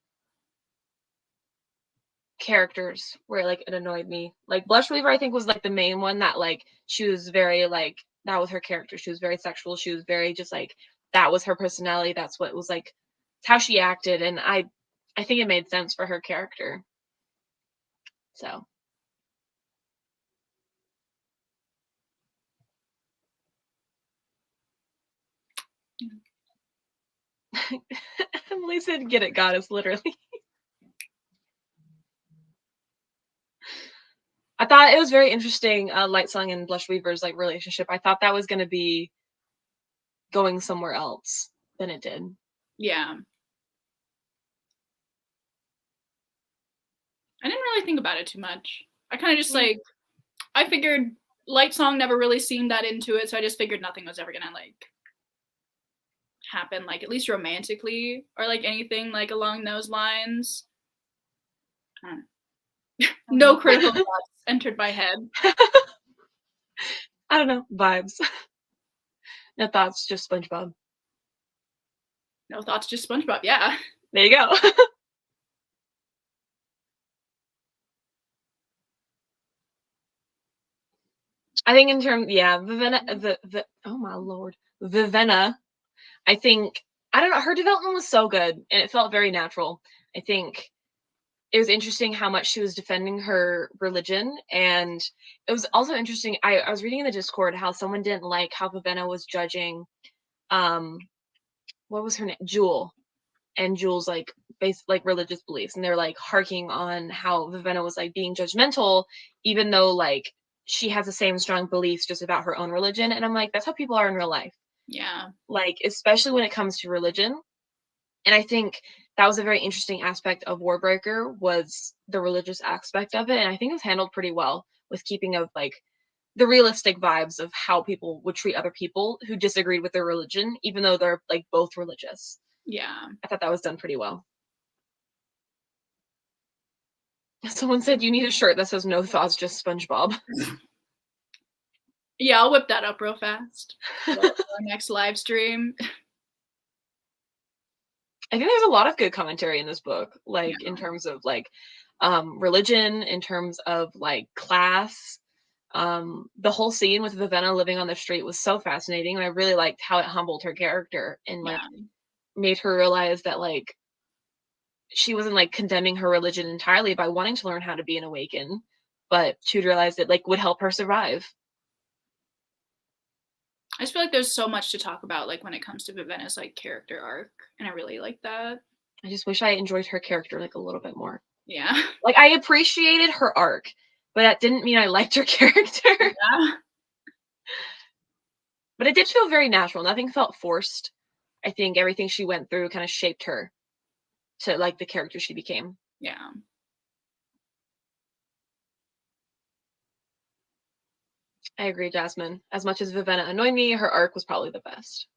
S2: characters where, like, it annoyed me. Like, Blush Weaver, I think, was, like, the main one that, like, she was very, like, that was her character. She was very sexual. She was very just, like, that was her personality. That's what was, like, it's how she acted, and I think it made sense for her character. So, Emily said, "Get it, goddess," literally. I thought it was very interesting, Lightsong and Blush Weaver's, like, relationship. I thought that was gonna be going somewhere else than it did.
S1: Yeah. I didn't really think about it too much. I kinda just,
S2: Yeah.
S1: like, I figured Light Song never really seemed that into it, so I just figured nothing was ever gonna, like, happen, like, at least romantically or, like, anything, like, along those lines. I don't know.
S2: I don't
S1: No
S2: know.
S1: critical thoughts entered my head.
S2: I don't know, vibes. No thoughts, just SpongeBob.
S1: No thoughts, just SpongeBob, yeah.
S2: There you go. I think in terms, yeah, Vivena, the oh my lord, Vivena. I think I don't know. Her development was so good, and it felt very natural. I think it was interesting how much she was defending her religion, and it was also interesting. I was reading in the Discord how someone didn't like how Vivena was judging. Um, what was her name? Jewel, and Jules like like religious beliefs, and they're like harking on how Vivena was like being judgmental, even though like she has the same strong beliefs just about her own religion. And I'm like, that's how people are in real life,
S1: Yeah.
S2: like especially when it comes to religion. And I think that was a very interesting aspect of Warbreaker was the religious aspect of it, and I think it was handled pretty well with keeping of like the realistic vibes of how people would treat other people who disagreed with their religion, even though they're like both religious.
S1: Yeah.
S2: I thought that was done pretty well. Someone said you need a shirt that says "No thoughts, just SpongeBob."
S1: Yeah, I'll whip that up real fast for our next live stream.
S2: I think there's a lot of good commentary in this book,
S1: Yeah.
S2: like in terms of like religion, in terms of like class. The whole scene with Vivenna living on the street was so fascinating, and I really liked how it humbled her character and like
S1: Yeah.
S2: made her realize that like she wasn't like condemning her religion entirely by wanting to learn how to be an awakened, but she'd realize that like would help her survive.
S1: I just feel like there's so much to talk about, like, when it comes to Vivena's, like, character arc, and I really like that.
S2: I just wish I enjoyed her character like a little bit more.
S1: Yeah.
S2: Like I appreciated her arc, but that didn't mean I liked her character.
S1: Yeah.
S2: But it did feel very natural. Nothing felt forced. I think everything she went through kind of shaped her to like the character she became.
S1: Yeah.
S2: I agree, Jasmine. As much as Vivena annoyed me, her arc was probably the best.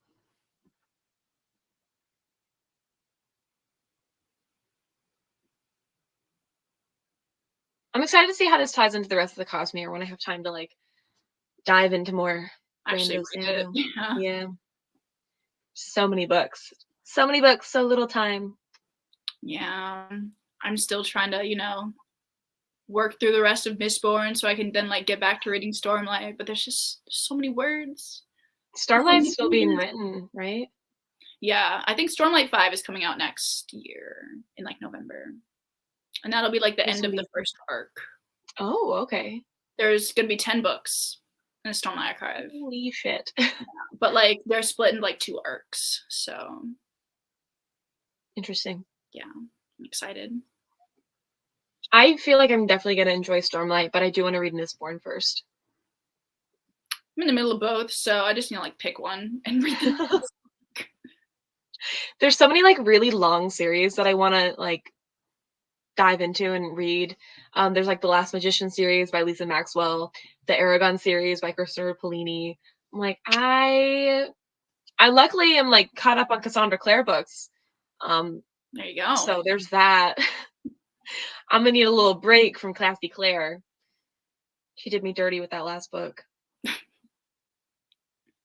S2: I'm excited to see how this ties into the rest of the Cosmere when I have time to like dive into more
S1: Actually
S2: Brando
S1: read it.
S2: Sando.
S1: Yeah.
S2: Yeah. So many books. So many books, so little time.
S1: Yeah. I'm still trying to, work through the rest of Mistborn so I can then like get back to reading Stormlight, but there's so many words. So
S2: Starlight's
S1: many
S2: still being
S1: pages.
S2: written, right?
S1: Yeah, I think Stormlight 5 is coming out next year in like November. And that'll be like the
S2: There's
S1: end
S2: gonna
S1: of the
S2: be
S1: first arc.
S2: Oh, okay.
S1: There's gonna be 10 books in the Stormlight Archive.
S2: Holy shit.
S1: But like they're split into like 2 arcs. So
S2: Interesting.
S1: yeah, I'm excited.
S2: I feel like I'm definitely gonna enjoy Stormlight, but I do want to read Mistborn first.
S1: I'm in the middle of both, so I just need to like pick one and read them.
S2: There's so many like really long series that I want to like dive into and read. There's like the Last Magician series by Lisa Maxwell, the Aragon series by Christopher Polini. I'm like, I luckily am like caught up on Cassandra Clare books.
S1: There you go.
S2: So there's that. I'm gonna need a little break from Classy Claire. She did me dirty with that last book.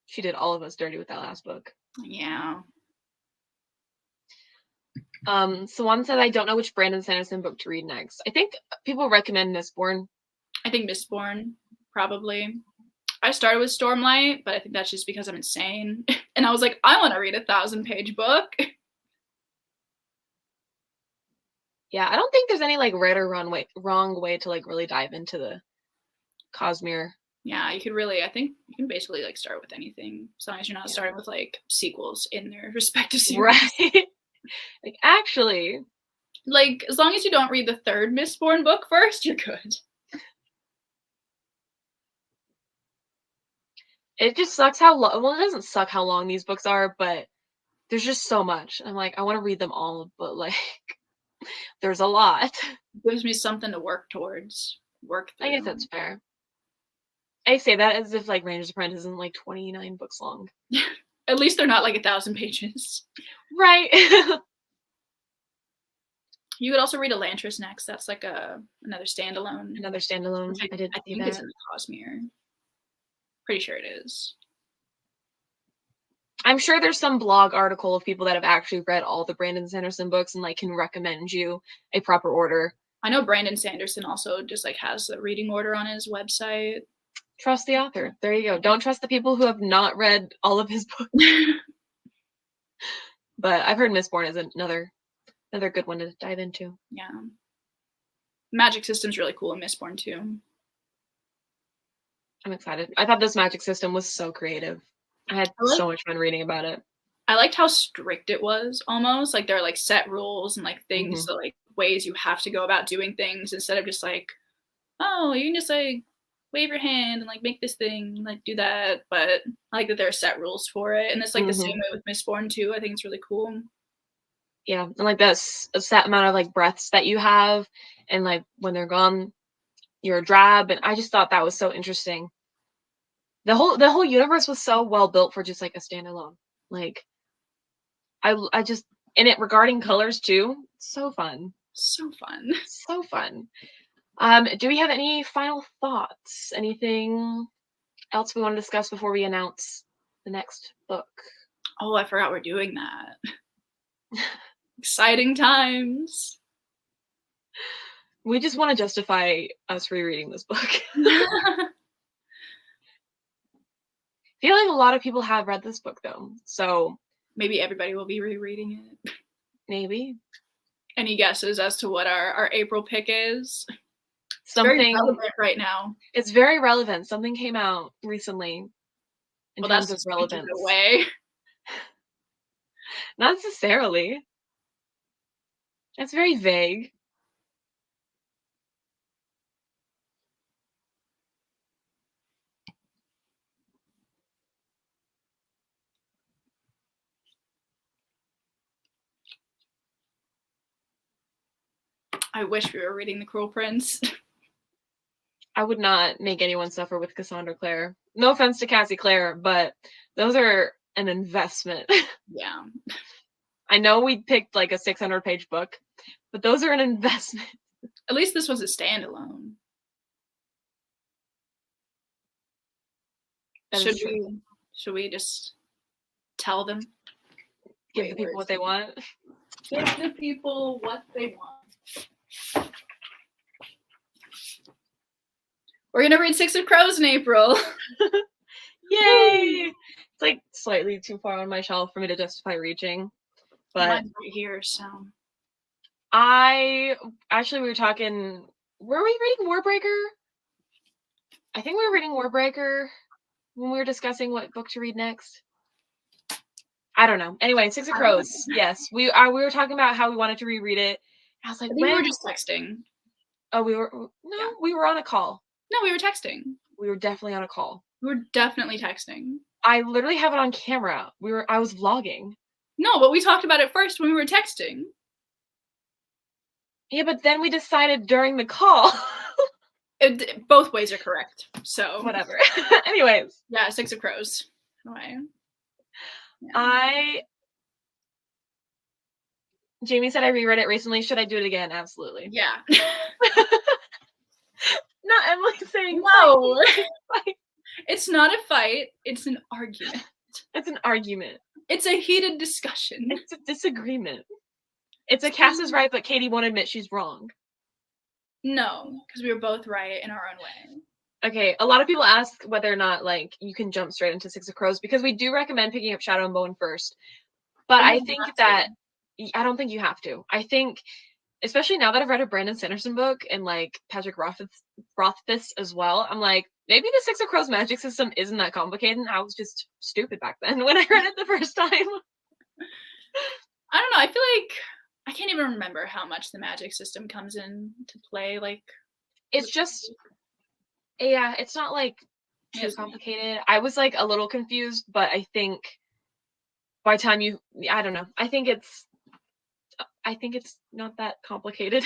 S2: She did all of us dirty with that last book.
S1: Yeah.
S2: Swan said, I don't know which Brandon Sanderson book to read next. I think people recommend Mistborn.
S1: I think Mistborn, probably. I started with Stormlight, but I think that's just because I'm insane. And I was like, I want to read a 1,000-page book.
S2: Yeah, I don't think there's any like right or wrong way to like really dive into the Cosmere.
S1: Yeah, you could really, I think you can basically like start with anything, as long as you're not
S2: Yeah.
S1: starting with like sequels in their respective series.
S2: Right. Like actually,
S1: Like, as long as you don't read the 3rd Mistborn book first, you're good.
S2: it just sucks how long. Well, it doesn't suck how long these books are, but there's just so much. I'm like, I want to read them all, but like, there's a lot.
S1: It gives me something to work towards, work
S2: I guess
S1: through.
S2: that's fair. I say that as if like Ranger's Apprentice isn't like 29 books long.
S1: At least they're not like 1,000 pages.
S2: Right.
S1: You could also read Elantris next. That's like another standalone.
S2: Another standalone. I did see
S1: think
S2: that.
S1: it's in the Cosmere. Pretty sure it is.
S2: I'm sure there's some blog article of people that have actually read all the Brandon Sanderson books and like can recommend you a proper order.
S1: I know Brandon Sanderson also just like has the reading order on his website.
S2: Trust the author. There you go. Don't trust the people who have not read all of his books. But I've heard Mistborn is another good one to dive into.
S1: Yeah. Magic system's really cool in Mistborn too.
S2: I'm excited. I thought this magic system was so creative. I had so much fun reading about it.
S1: I liked how strict it was almost. Like there are like set rules and like things, so like ways you have to go about doing things instead of just like, oh, you can just like wave your hand and like make this thing, like do that. But I like that there are set rules for it. And it's like the same way with Mistborn too. I think it's really cool.
S2: Yeah. And like this a set amount of like breaths that you have, and like when they're gone, you're a drab. And I just thought that was so interesting. The whole universe was so well built for just like a standalone. Like I just in it regarding colors too. So fun.
S1: So fun.
S2: So fun. Do we have any final thoughts? Anything else we want to discuss before we announce the next book?
S1: Oh, I forgot we're doing that. Exciting times.
S2: We just want to justify us rereading this book. I feel like a lot of people have read this book though, so
S1: maybe everybody will be rereading it.
S2: Maybe.
S1: Any guesses as to what our April pick is?
S2: Something
S1: very relevant right now.
S2: It's very relevant. Something came out recently in terms of relevance.
S1: Away.
S2: Not necessarily. It's very vague.
S1: I wish we were reading The Cruel Prince.
S2: I would not make anyone suffer with Cassandra Clare. No offense to Cassie Clare, but those are an investment.
S1: Yeah.
S2: I know we picked like a 600-page book, but those are an investment.
S1: At least this was a standalone.
S2: That is true.
S1: Should we just tell them?
S2: Give the people what they want.
S1: Give the people what they want. We're gonna read Six of Crows in April.
S2: Yay! It's like slightly too far on my shelf for me to justify reaching. But
S1: mine's right here, so
S2: we were talking. Were we reading Warbreaker? I think we were reading Warbreaker when we were discussing what book to read next. I don't know. Anyway, Six of Crows. Yes, we were talking about how we wanted to reread it. I was like,
S1: I think we were just texting.
S2: Oh, we were on a call.
S1: No, we were texting.
S2: We were definitely on a call.
S1: We were definitely texting.
S2: I literally have it on camera. I was vlogging.
S1: No, but we talked about it first when we were texting.
S2: Yeah, but then we decided during the call.
S1: Both ways are correct. So
S2: whatever. Anyways.
S1: Yeah, Six of Crows. Anyway.
S2: Yeah. Jamie said I reread it recently. Should I do it again? Absolutely.
S1: Yeah.
S2: Not Emily saying
S1: no.
S2: Fight.
S1: It's not a fight. It's an argument.
S2: It's an argument.
S1: It's a heated discussion.
S2: It's a disagreement. It's a Cass is right, but Katie won't admit she's wrong.
S1: No, because we were both right in our own way.
S2: Okay, a lot of people ask whether or not like you can jump straight into Six of Crows because we do recommend picking up Shadow and Bone first. But I think that I don't think you have to. I think, especially now that I've read a Brandon Sanderson book and like Patrick Rothfuss as well, I'm like, maybe the Six of Crows magic system isn't that complicated. I was just stupid back then when I read it the first time.
S1: I don't know. I feel like I can't even remember how much the magic system comes in to play. Like,
S2: it's just, yeah, it's not like too complicated. I was like a little confused, but I think by the time I don't know. I think it's not that complicated.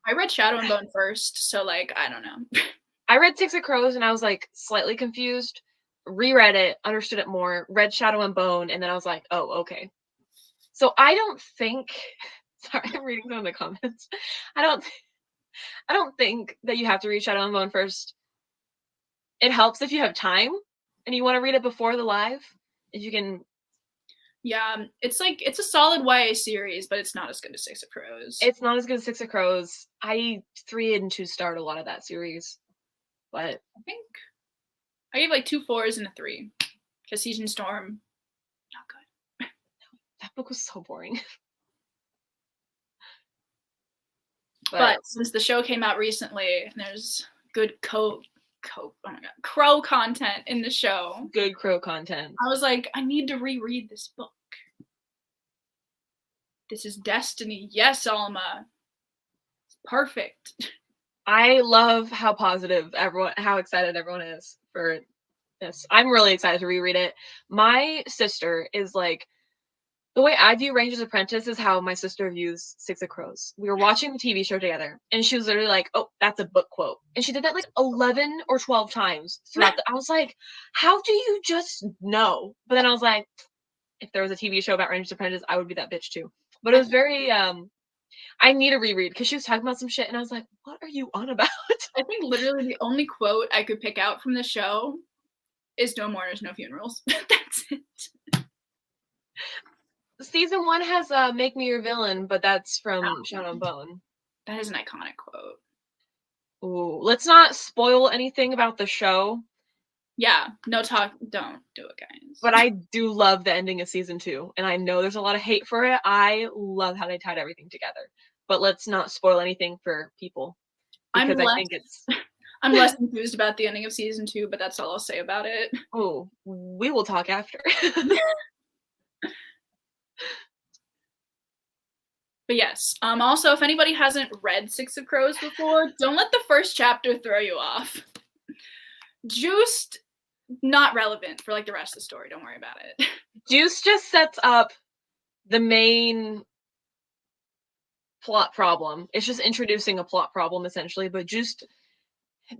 S1: I read Shadow and Bone first, so like, I don't know.
S2: I read Six of Crows and I was like slightly confused, reread it, understood it more, read Shadow and Bone, and then I was like, oh, okay. So I don't think, sorry, I'm reading some of the comments. I don't think that you have to read Shadow and Bone first. It helps if you have time and you want to read it before the live. If you can.
S1: Yeah, it's a solid YA series, but it's not as good as Six of Crows.
S2: It's not as good as Six of Crows. I 3 and 2 starred a lot of that series, but
S1: I think I gave like 2 4s and a 3 because Siege and Storm, not good.
S2: That book was so boring.
S1: But since the show came out recently, and there's good Crow content in the show.
S2: Good Crow content.
S1: I was like, I need to reread this book. This is destiny. Yes, Alma. Perfect.
S2: I love how excited everyone is for this. I'm really excited to reread it. My sister is like, the way I view Ranger's Apprentice is how my sister views Six of Crows. We were watching the TV show together, and she was literally like, oh, that's a book quote. And she did that like 11 or 12 times throughout I was like, how do you just know? But then I was like, if there was a TV show about Ranger's Apprentice, I would be that bitch too. But it was very, I need a reread because she was talking about some shit, and I was like, what are you on about?
S1: I think literally the only quote I could pick out from the show is no mourners, no funerals. That's it.
S2: Season 1 has Make Me Your Villain, but that's from Shadow and Bone.
S1: That is an iconic quote.
S2: Ooh, let's not spoil anything about the show.
S1: Yeah, no talk. Don't do it, guys.
S2: But I do love the ending of season 2, and I know there's a lot of hate for it. I love how they tied everything together. But let's not spoil anything for people. Because I think it's...
S1: I'm less confused about the ending of season 2, but that's all I'll say about it.
S2: Oh, we will talk after.
S1: But yes, also, if anybody hasn't read Six of Crows before, don't let the first chapter throw you off. Just not relevant for like the rest of the story. Don't worry about it.
S2: Juice just sets up the main plot problem. It's just introducing a plot problem essentially, but just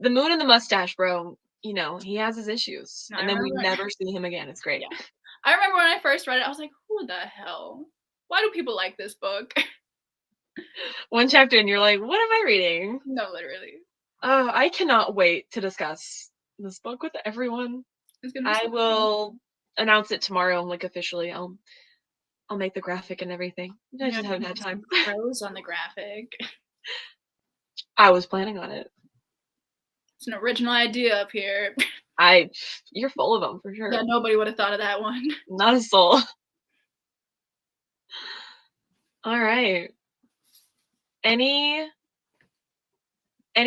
S2: the moon and the mustache, bro. You know, he has his issues,
S1: No, I
S2: and then we
S1: remember.
S2: never see him again. It's great.
S1: Yeah, I remember when I first read it, I was like, "Who the hell? Why do people like this book?"
S2: One chapter, and you're like, "What am I reading?"
S1: No, literally,
S2: I cannot wait to discuss this book with everyone.
S1: it's gonna be
S2: I
S1: so fun.
S2: will announce it tomorrow, like officially. I'll make the graphic and everything. I
S1: Yeah,
S2: just haven't had time.
S1: crows on the graphic.
S2: I was planning on it.
S1: It's an original idea up here.
S2: You're full of them for sure.
S1: Yeah, nobody would have thought of that one.
S2: Not a soul. All right. Any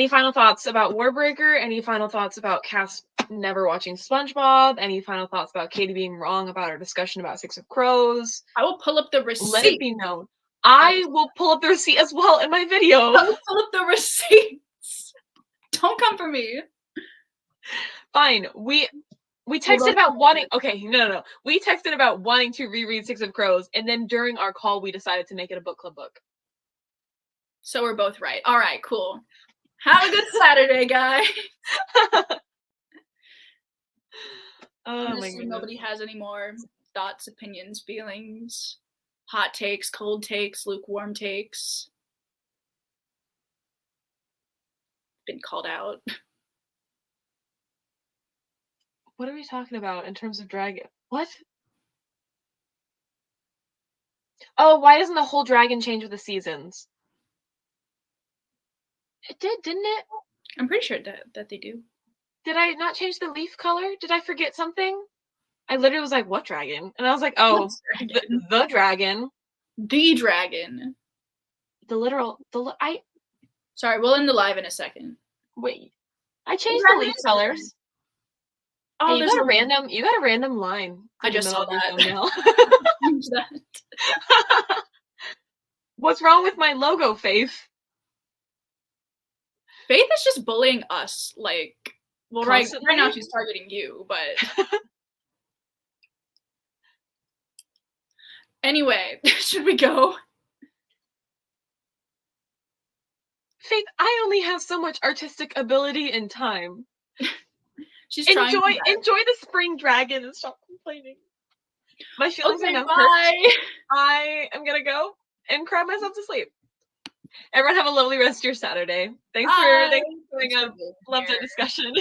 S2: final thoughts about Warbreaker? Any final thoughts about Cass never watching SpongeBob? Any final thoughts about Katie being wrong about our discussion about Six of Crows?
S1: I will pull up the
S2: Let it
S1: receipt.
S2: be known. I will pull up the receipt as well in my video.
S1: I will pull up the receipts. Don't come for me.
S2: Fine. We texted about wanting. Okay, no. We texted about wanting to reread Six of Crows, and then during our call, we decided to make it a book club book.
S1: So we're both right. All right, cool. Have a good Saturday, guys.
S2: Oh my goodness.
S1: Nobody has any more thoughts, opinions, feelings, hot takes, cold takes, lukewarm takes. Been called out.
S2: What are we talking about in terms of dragon? What? Oh, why doesn't the whole dragon change with the seasons? It did, didn't it?
S1: I'm pretty sure that they do.
S2: Did I not change the leaf color? Did I forget something? I literally was like, what dragon? And I was like, oh, the dragon.
S1: The dragon.
S2: The literal,
S1: Sorry, we'll end the live in a second.
S2: wait. I changed the leaf colors.
S1: Oh,
S2: hey, you got a random line.
S1: I just saw that.
S2: Change that. What's wrong with my logo, Faith?
S1: Faith is just bullying us, like, well, right now she's targeting you, but anyway, should we go?
S2: Faith, I only have so much artistic ability and time.
S1: She's trying to
S2: enjoy the spring dragon and stop complaining. My feelings are now
S1: hurt.
S2: I am gonna go and cry myself to sleep. Everyone have a lovely rest of your Saturday. Thanks for joining us. Love the discussion.